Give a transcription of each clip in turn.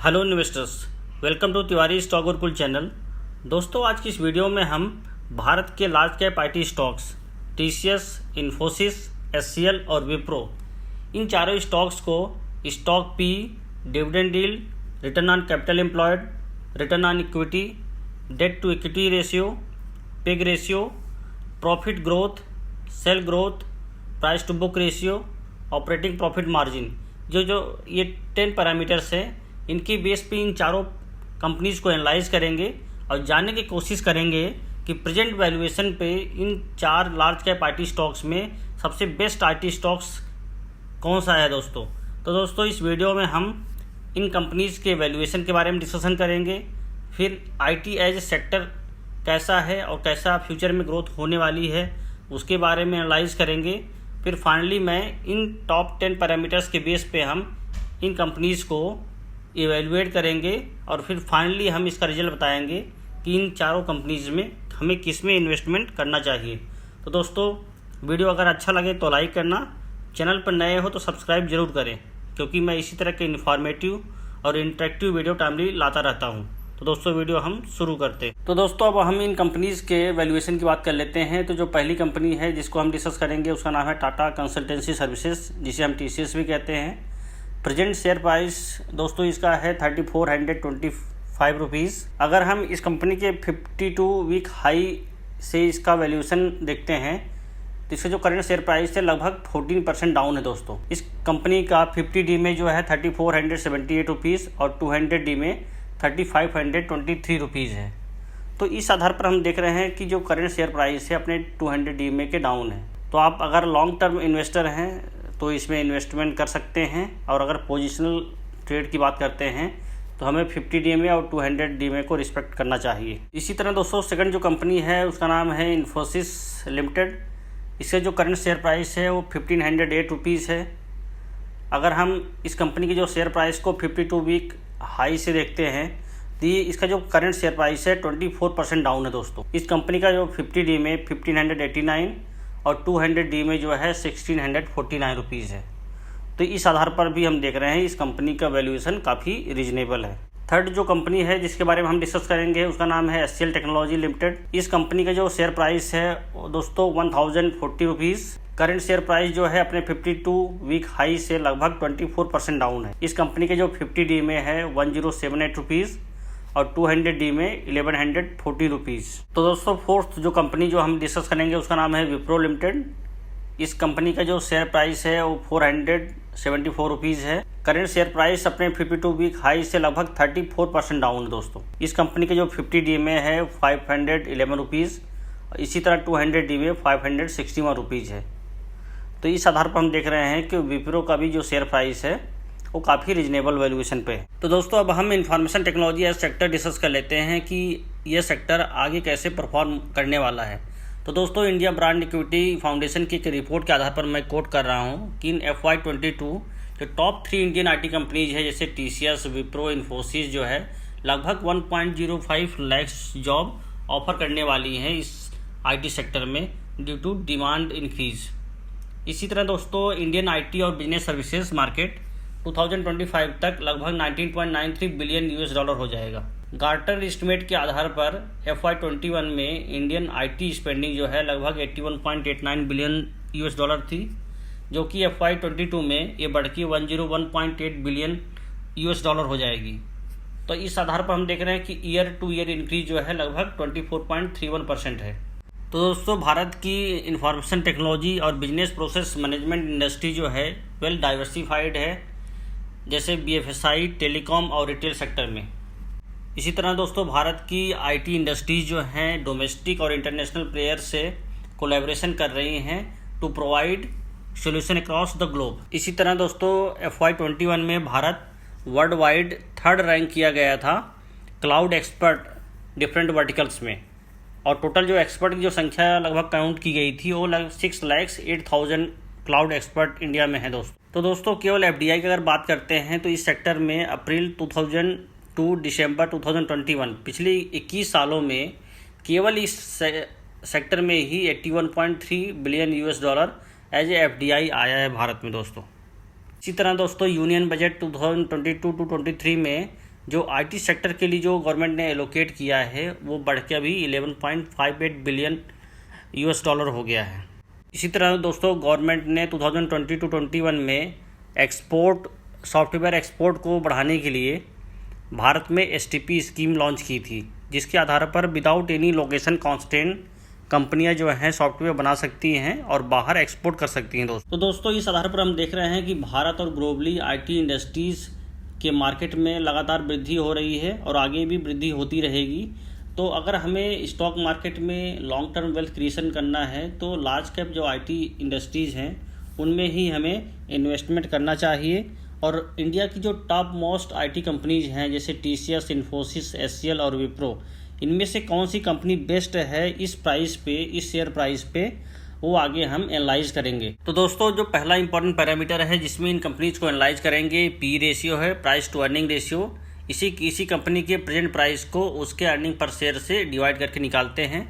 Hello investors, welcome to Tiwari stock Gurukul channel. दोस्तों, आज की इस वीडियो में हम भारत के large cap IT stocks TCS, Infosys, HCL और विप्रो, इन चारों स्टॉक्स को stock P, dividend yield, return on capital employed, return on equity, debt to equity ratio, PEG ratio, profit growth, sale growth, price to book ratio, operating profit margin, जो ये 10 parameters हैं, इनकी base पे इन चारों companies को analyse करेंगे और जानने की कोशिश करेंगे कि प्रेजेंट वैल्यूएशन पे इन चार लार्ज कैप आईटी स्टॉक्स में सबसे बेस्ट आईटी स्टॉक्स कौन सा है दोस्तों। तो दोस्तों, इस वीडियो में हम इन कंपनीज़ के वैल्यूएशन के बारे में डिस्कशन करेंगे, फिर आईटी एज सेक्टर कैसा है और कैसा फ्यूचर में ग्रोथ होने वाली है उसके बारे में एनालाइज करेंगे, फिर फाइनली मैं इन टॉप 10 पैरामीटर्स के बेस पे हम इन कंपनीज़ को इवेलुएट करेंगे और फिर फाइनली हम इसका रिजल्ट बताएंगे कि इन चारों कंपनीज़ में हमें किस में इन्वेस्टमेंट करना चाहिए। तो दोस्तों, वीडियो अगर अच्छा लगे तो लाइक करना, चैनल पर नए हो तो सब्सक्राइब जरूर करें, क्योंकि मैं इसी तरह के इन्फॉर्मेटिव और इंटरेक्टिव वीडियो टाइमली लाता रहता हूं। तो दोस्तों, वीडियो हम शुरू करते हैं। तो दोस्तों, अब हम इन कंपनीज़ के वैल्यूएशन की बात कर लेते हैं। तो जो पहली कंपनी है जिसको हम डिस्कस करेंगे उसका नाम है टाटा कंसल्टेंसी सर्विसेज, जिसे हम टीसीएस भी कहते हैं। प्रेजेंट शेयर प्राइस दोस्तों इसका है 3425 रुपीज़। अगर हम इस कंपनी के 52 वीक हाई से इसका वैल्यूएशन देखते हैं तो इसका जो करंट शेयर प्राइस है लगभग 14% डाउन है दोस्तों। इस कंपनी का 50D में जो है 3478 रुपीज़ और 200D में 3523 रुपीज़ है। तो इस आधार पर हम देख रहे हैं कि जो करंट शेयर प्राइस है अपने 200D में के डाउन है। तो आप अगर लॉन्ग टर्म इन्वेस्टर हैं तो इसमें इन्वेस्टमेंट कर सकते हैं, और अगर पोजिशनल ट्रेड की बात करते हैं तो हमें 50D में और 200D में को रिस्पेक्ट करना चाहिए। इसी तरह दोस्तों, सेकंड जो कंपनी है उसका नाम है इन्फोसिस लिमिटेड। इसका जो करंट शेयर प्राइस है वो 1508 रुपीज़ है। अगर हम इस कंपनी की जो शेयर प्राइस को 52 वीक हाई से देखते हैं तो ये इसका जो करंट शेयर प्राइस है 24% डाउन है दोस्तों। इस कंपनी का जो 50D में 1589 और 200D में जो है 1649 रुपीज़ है। तो इस आधार पर भी हम देख रहे हैं इस कंपनी का वैल्यूएशन काफ़ी रीजनेबल है। थर्ड जो कंपनी है जिसके बारे में हम डिस्कस करेंगे उसका नाम है एचसीएल टेक्नोलॉजी लिमिटेड। इस कंपनी का जो शेयर प्राइस है दोस्तों 1040 रुपीज़। करंट शेयर प्राइस जो है अपने 52 वीक हाई से लगभग 24% डाउन है। इस कंपनी के जो 50D में है 1078 रुपीज़ और 200D में 1140 रुपीज़। तो दोस्तों, फोर्थ जो कंपनी जो हम डिस्कस करेंगे उसका नाम है विप्रो लिमिटेड। इस कंपनी का जो शेयर प्राइस है वो 474 रुपीज़ है। करंट शेयर प्राइस अपने 52 वीक हाई से लगभग 34% डाउन है दोस्तों। इस कंपनी के जो 50D में है 511 रुपीज़, इसी तरह 200D में 561 रुपीज़ है। तो इस आधार पर हम देख रहे हैं कि विप्रो का भी जो शेयर प्राइस है वो काफ़ी रीजनेबल वैल्यूएशन पे है। तो दोस्तों, अब हम information technology as sector discuss कर लेते हैं कि यह सेक्टर आगे कैसे परफॉर्म करने वाला है। तो दोस्तों, इंडिया ब्रांड इक्विटी फाउंडेशन की एक रिपोर्ट के आधार पर मैं कोट कर रहा हूँ कि इन FY22 जो टॉप 3 इंडियन आईटी कंपनीज है जैसे टीसीएस, विप्रो, इन्फोसिस जो है लगभग 1.05 लाख जॉब ऑफर करने वाली हैं इस आईटी सेक्टर में ड्यू टू डिमांड इंक्रीज। इसी तरह दोस्तों, इंडियन आईटी और बिजनेस सर्विसेज मार्केट 2025 तक लगभग 19.93 बिलियन $US हो जाएगा। गार्टर एस्टिमेट के आधार पर FY21 में इंडियन आईटी स्पेंडिंग जो है लगभग 81.89 बिलियन $US थी, जो कि FY22 में ये बढ़ के 101.8 बिलियन $US हो जाएगी। तो इस आधार पर हम देख रहे हैं कि ईयर टू ईयर इंक्रीज जो है लगभग 24.31% है। तो दोस्तों, भारत की इंफॉर्मेशन टेक्नोलॉजी और बिजनेस प्रोसेस मैनेजमेंट इंडस्ट्री जो है वेल डाइवर्सिफाइड है, जैसे BFSI, टेलीकॉम और रिटेल सेक्टर में। इसी तरह दोस्तों, भारत की आईटी इंडस्ट्रीज जो हैं डोमेस्टिक और इंटरनेशनल प्लेयर से कोलैबोरेशन कर रही हैं to provide solution across the globe. इसी तरह दोस्तों, FY21 में Bharat world wide 3rd rank किया गया था क्लाउड एक्सपर्ट डिफरेंट वर्टिकल्स में, और टोटल जो एक्सपर्ट की जो संख्या लगभग काउंट की गई थी वो लगभग 6,08,000 क्लाउड एक्सपर्ट इंडिया में है दोस्तों। तो दोस्तों, केवल FDI की अगर बात करते हैं तो इस सेक्टर में अप्रैल 2002 दिसंबर 2021 पिछले 21 सालों में केवल इस सेक्टर में ही 81.3 बिलियन $US एज FDI आया है भारत में दोस्तों। इसी तरह दोस्तों, यूनियन बजट 2022 टू 23 में जो आईटी सेक्टर के लिए जो गवर्नमेंट ने एलोकेट किया है वो बढ़ के अभी 11.58 बिलियन यूएस डॉलर हो गया है। इसी तरह दोस्तों गवर्नमेंट ने 2020 टू 21 में सॉफ्टवेयर एक्सपोर्ट को बढ़ाने के लिए भारत में एसटीपी स्कीम लॉन्च की थी, जिसके आधार पर विदाउट एनी लोकेशन कॉन्स्टेंट कंपनियां जो हैं सॉफ्टवेयर बना सकती हैं और बाहर एक्सपोर्ट कर सकती हैं दोस्तों। तो दोस्तों इस आधार पर हम देख रहे हैं कि भारत और ग्लोबली आईटी इंडस्ट्रीज़ के मार्केट में लगातार वृद्धि हो रही है और आगे भी वृद्धि होती रहेगी। तो अगर हमें स्टॉक मार्केट में लॉन्ग टर्म वेल्थ क्रिएशन करना है तो लार्ज कैप जो आईटी इंडस्ट्रीज़ हैं उनमें ही हमें इन्वेस्टमेंट करना चाहिए। और इंडिया की जो टॉप मोस्ट आईटी कंपनीज हैं जैसे टीसीएस, इन्फोसिस, एचसीएल और विप्रो, इनमें से कौन सी कंपनी बेस्ट है इस शेयर प्राइस पे, वो आगे हम एनालाइज करेंगे। तो दोस्तों जो पहला इंपॉर्टेंट पैरामीटर है जिसमें इन कंपनीज को एनालाइज करेंगे, पी रेशियो है, प्राइस टू अर्निंग रेशियो। किसी कंपनी के प्रेजेंट प्राइस को उसके अर्निंग पर शेयर से डिवाइड करके निकालते हैं।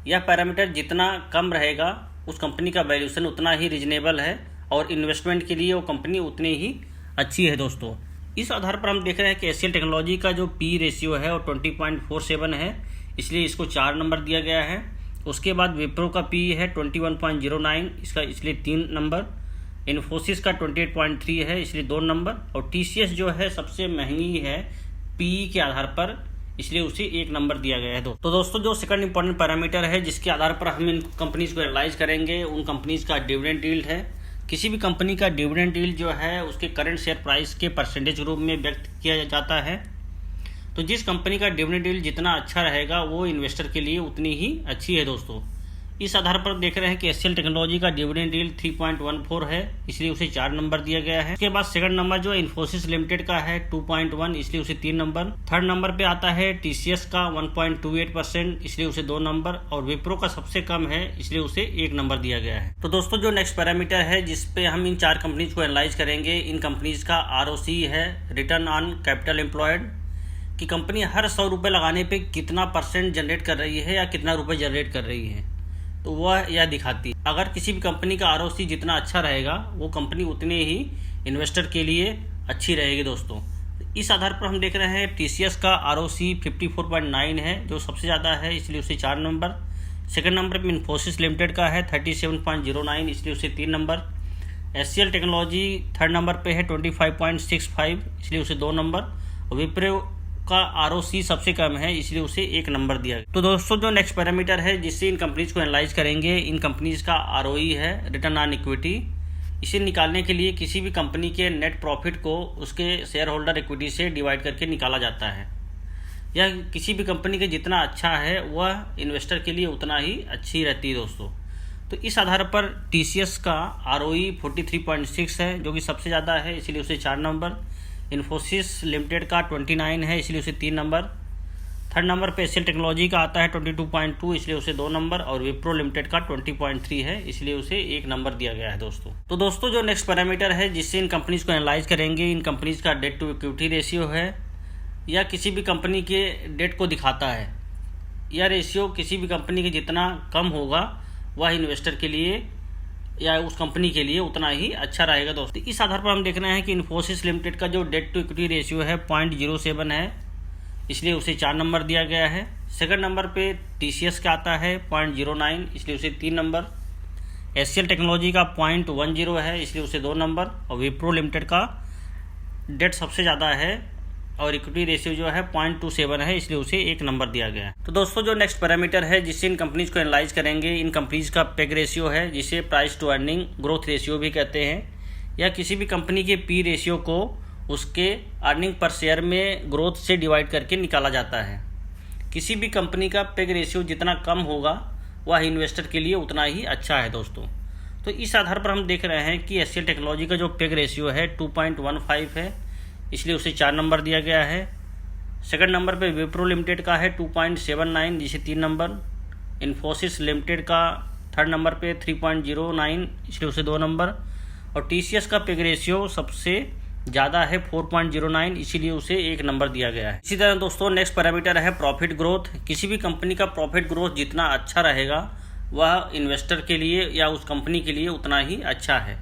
यह पैरामीटर जितना कम रहेगा उस कंपनी का वैल्यूएशन उतना ही रीजनेबल है और इन्वेस्टमेंट के लिए वो कंपनी उतनी ही अच्छी है दोस्तों। इस आधार पर हम देख रहे हैं कि एचसीएल टेक्नोलॉजी का जो पी रेशियो है वो 20.47 है, इसलिए इसको 4 नंबर दिया गया है। उसके बाद विप्रो का पी है 21.09, इसका इसलिए 3 नंबर। इन्फोसिस का 28.3 है, इसलिए 2 नंबर। और टीसीएस जो है सबसे महंगी है पी के आधार पर, इसलिए उसे 1 नंबर दिया गया है। तो दोस्तों जो सेकंड इंपॉर्टेंट पैरामीटर है जिसके आधार पर हम इन कंपनीज को एनालाइज करेंगे, उन कंपनीज का डिविडेंड यील्ड है। किसी भी कंपनी का डिविडेंड यील्ड जो है उसके करंट शेयर प्राइस के परसेंटेज रूप में व्यक्त किया जाता है। तो जिस कंपनी का डिविडेंड यील्ड जितना अच्छा रहेगा वो इन्वेस्टर के लिए उतनी ही अच्छी है दोस्तों। इस आधार पर देख रहे हैं कि एचसीएल टेक्नोलॉजी का डिविडेंड यील्ड 3.14 है, इसलिए उसे 4 नंबर दिया गया है। उसके बाद सेकंड नंबर जो इन्फोसिस लिमिटेड का है 2.1, इसलिए उसे 3 नंबर। थर्ड नंबर पे आता है टीसीएस का 1.28%, इसलिए उसे 2 नंबर। और विप्रो का सबसे कम है, इसलिए उसे 1 नंबर दिया गया है। तो दोस्तों जो नेक्स्ट पैरामीटर है जिसपे हम इन 4 कंपनीज को एनालाइज करेंगे, इन कंपनीज का आरओसी है, रिटर्न ऑन कैपिटल एम्प्लॉयड, कि कंपनी हर 100 रुपये लगाने पे कितना % जनरेट कर रही है या कितना रुपये जनरेट कर रही है, तो वह यह दिखाती है। अगर किसी भी कंपनी का आरओसी जितना अच्छा रहेगा वो कंपनी उतने ही इन्वेस्टर के लिए अच्छी रहेगी दोस्तों। इस आधार पर हम देख रहे हैं टीसीएस का आरओसी 54.9 है जो सबसे ज़्यादा है, इसलिए उसे 4 नंबर। सेकंड नंबर पर इन्फोसिस लिमिटेड का है 37.09, इसलिए उसे 3 number. HCL technology third number पे है 25.65, इसलिए उसे 2 नंबर। विप्रो का आरओसी सबसे कम है, इसलिए उसे 1 नंबर दिया गया। तो दोस्तों जो नेक्स्ट पैरामीटर है जिससे इन कंपनीज को एनालाइज करेंगे, इन कंपनीज का आरओई है, रिटर्न ऑन इक्विटी। इसे निकालने के लिए किसी भी कंपनी के नेट प्रॉफिट को उसके शेयर होल्डर इक्विटी से डिवाइड करके निकाला जाता है। यह किसी भी कंपनी के जितना अच्छा है वह इन्वेस्टर के लिए उतना ही अच्छी रहती है दोस्तों। तो इस आधार पर टीसीएस का आरओई 43.6 है जो कि सबसे ज़्यादा है, इसलिए उसे 4 नंबर। इन्फोसिस लिमिटेड का 29 है, इसलिए उसे 3 नंबर। थर्ड नंबर पे एचसीएल टेक्नोलॉजी का आता है 22.2, इसलिए उसे 2 नंबर। और विप्रो लिमिटेड का 20.3 है, इसलिए उसे 1 नंबर दिया गया है दोस्तों। तो दोस्तों जो नेक्स्ट पैरामीटर है जिससे इन कंपनीज को एनालाइज करेंगे, इन कंपनीज का डेट टू इक्विटी रेशियो है, या किसी भी कंपनी के डेट को दिखाता है। यह रेशियो किसी भी कंपनी के जितना कम होगा वह इन्वेस्टर के लिए या उस कंपनी के लिए उतना ही अच्छा रहेगा दोस्तों। इस आधार पर हम देख रहे हैं कि इन्फोसिस लिमिटेड का जो डेट टू इक्विटी रेशियो है 0.07 है, इसलिए उसे 4 नंबर दिया गया है। सेकंड नंबर पे टीसीएस का आता है 0.09, इसलिए उसे 3 नंबर। एचसीएल टेक्नोलॉजी का 0.10 है, इसलिए उसे 2 नंबर। और विप्रो लिमिटेड का डेट सबसे ज़्यादा है और इक्विटी रेशियो जो है 0.27 है, इसलिए उसे 1 नंबर दिया गया है। तो दोस्तों जो नेक्स्ट पैरामीटर है जिससे इन कंपनीज को एनालाइज करेंगे, इन कंपनीज का पेग रेशियो है जिसे price to earning growth ratio भी कहते हैं। या किसी भी कंपनी के पी रेशियो को उसके अर्निंग पर शेयर में ग्रोथ से डिवाइड करके निकाला जाता है। किसी भी कंपनी का पेग रेशियो जितना कम होगा वह इन्वेस्टर के लिए उतना ही अच्छा है दोस्तों। तो इस आधार पर हम देख रहे हैं कि एचसीएल टेक्नोलॉजी का जो पेग रेशियो है 2.15 है, इसलिए उसे 4 नंबर दिया गया है। सेकंड नंबर पे विप्रो लिमिटेड का है 2.79, जिसे 3 नंबर। इन्फोसिस लिमिटेड का थर्ड नंबर पे 3.09, इसलिए उसे 2 नंबर। और टीसीएस का पेग रेशियो सबसे ज़्यादा है 4.09, इसीलिए उसे 1 नंबर दिया गया है। इसी तरह दोस्तों नेक्स्ट पैरामीटर है प्रॉफिट ग्रोथ। किसी भी कंपनी का प्रॉफिट ग्रोथ जितना अच्छा रहेगा वह इन्वेस्टर के लिए या उस कंपनी के लिए उतना ही अच्छा है।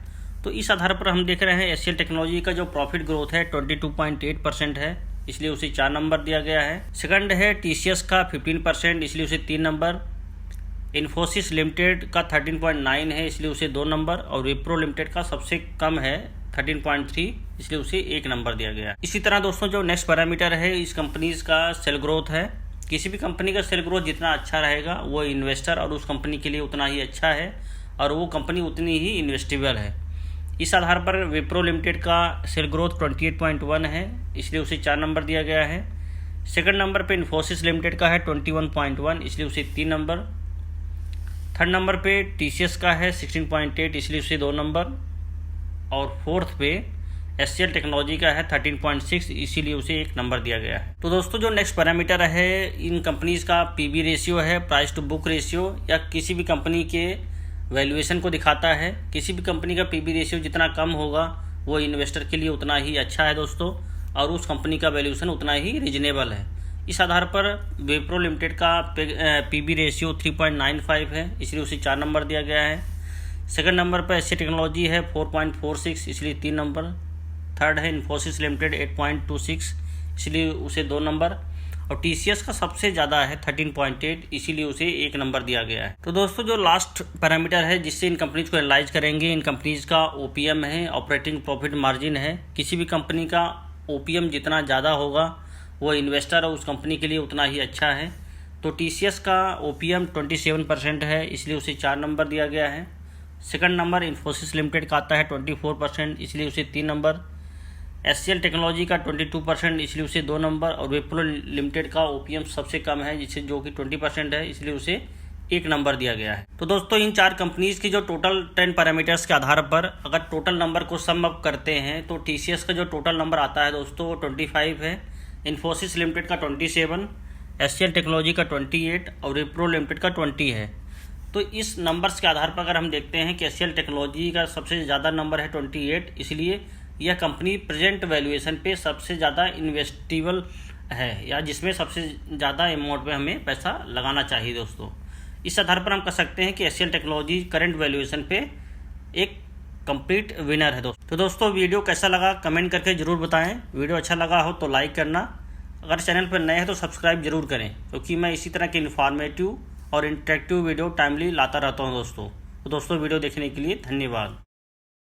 तो इस आधार पर हम देख रहे हैं एचसीएल टेक्नोलॉजी का जो प्रॉफिट ग्रोथ है 22.8% है, इसलिए उसे 4 नंबर दिया गया है। सेकंड है TCS का 15%, इसलिए उसे 3 नंबर। इन्फोसिस लिमिटेड का 13.9 है, इसलिए उसे 2 नंबर। और विप्रो लिमिटेड का सबसे कम है 13.3, इसलिए उसे 1 नंबर दिया गया। इसी तरह दोस्तों जो नेक्स्ट पैरामीटर है इस कंपनीज का सेल ग्रोथ है। किसी भी कंपनी का सेल ग्रोथ जितना अच्छा रहेगा वो इन्वेस्टर और उस कंपनी के लिए उतना ही अच्छा है और वो कंपनी उतनी ही इन्वेस्टेबल है। इस आधार पर विप्रो लिमिटेड का सेल ग्रोथ 28.1 है, इसलिए उसे 4 नंबर दिया गया है। सेकंड नंबर पे इन्फोसिस लिमिटेड का है 21.1, इसलिए उसे 3 नंबर। थर्ड नंबर पे TCS का है 16.8, इसलिए उसे 2 नंबर। और फोर्थ पे HCL टेक्नोलॉजी का है 13.6, इसीलिए उसे 1 नंबर दिया गया है। तो दोस्तों जो नेक्स्ट पैरामीटर है इन कंपनीज का PB रेशियो है, प्राइस टू बुक रेशियो, या किसी भी कंपनी के वैल्यूएशन को दिखाता है। किसी भी कंपनी का PB रेशियो जितना कम होगा वो इन्वेस्टर के लिए उतना ही अच्छा है दोस्तों, और उस कंपनी का वैल्यूएशन उतना ही रीजनेबल है। इस आधार पर विप्रो लिमिटेड का PB रेशियो 3.95 है, इसलिए उसे 4 नंबर दिया गया है। सेकंड नंबर पर HCL टेक्नोलॉजी है 4.46, इसलिए 3 नंबर। थर्ड है इन्फोसिस लिमिटेड 8.26, इसलिए उसे 2 नंबर। और TCS का सबसे ज़्यादा है 13.8, इसीलिए उसे 1 नंबर दिया गया है। तो दोस्तों जो लास्ट पैरामीटर है जिससे इन कंपनीज को एनालाइज करेंगे, इन कंपनीज का OPM है, ऑपरेटिंग प्रॉफिट मार्जिन है। किसी भी कंपनी का OPM जितना ज़्यादा होगा वो इन्वेस्टर और उस कंपनी के लिए उतना ही अच्छा है। तो TCS का OPM 27% है, इसलिए उसे 4 नंबर दिया गया है। सेकंड नंबर इन्फोसिस लिमिटेड का आता है 24%, इसलिए उसे 3 नंबर। HCL टेक्नोलॉजी का 22%, इसलिए उसे 2 नंबर। और विप्रो लिमिटेड का OPM सबसे कम है जिससे जो कि 20% है, इसलिए उसे 1 नंबर दिया गया है। तो दोस्तों इन 4 कंपनीज की जो टोटल 10 पैरामीटर्स के आधार पर अगर टोटल नंबर को सम अप करते हैं तो TCS का जो टोटल नंबर आता है दोस्तों वो 25 है, इन्फोसिस लिमिटेड का 27, HCL टेक्नोलॉजी का 28 और विप्रो लिमिटेड का 20 है। तो इस नंबर्स के आधार पर अगर हम देखते हैं कि HCL टेक्नोलॉजी का सबसे ज़्यादा नंबर है 28, इसलिए यह कंपनी प्रेजेंट वैल्यूएशन पे सबसे ज़्यादा इन्वेस्टेबल है, या जिसमें सबसे ज़्यादा अमाउंट पे हमें पैसा लगाना चाहिए दोस्तों। इस आधार पर हम कह सकते हैं कि HCL टेक्नोलॉजी करंट वैल्यूएशन पे एक कंप्लीट विनर है दोस्तों। तो दोस्तों वीडियो कैसा लगा कमेंट करके ज़रूर बताएं। वीडियो अच्छा लगा हो तो लाइक करना, अगर चैनल पर नए हैं तो सब्सक्राइब जरूर करें, क्योंकि मैं इसी तरह के इन्फॉर्मेटिव और इंटरेक्टिव वीडियो टाइमली लाता रहता हूं दोस्तों। तो दोस्तों वीडियो देखने के लिए धन्यवाद।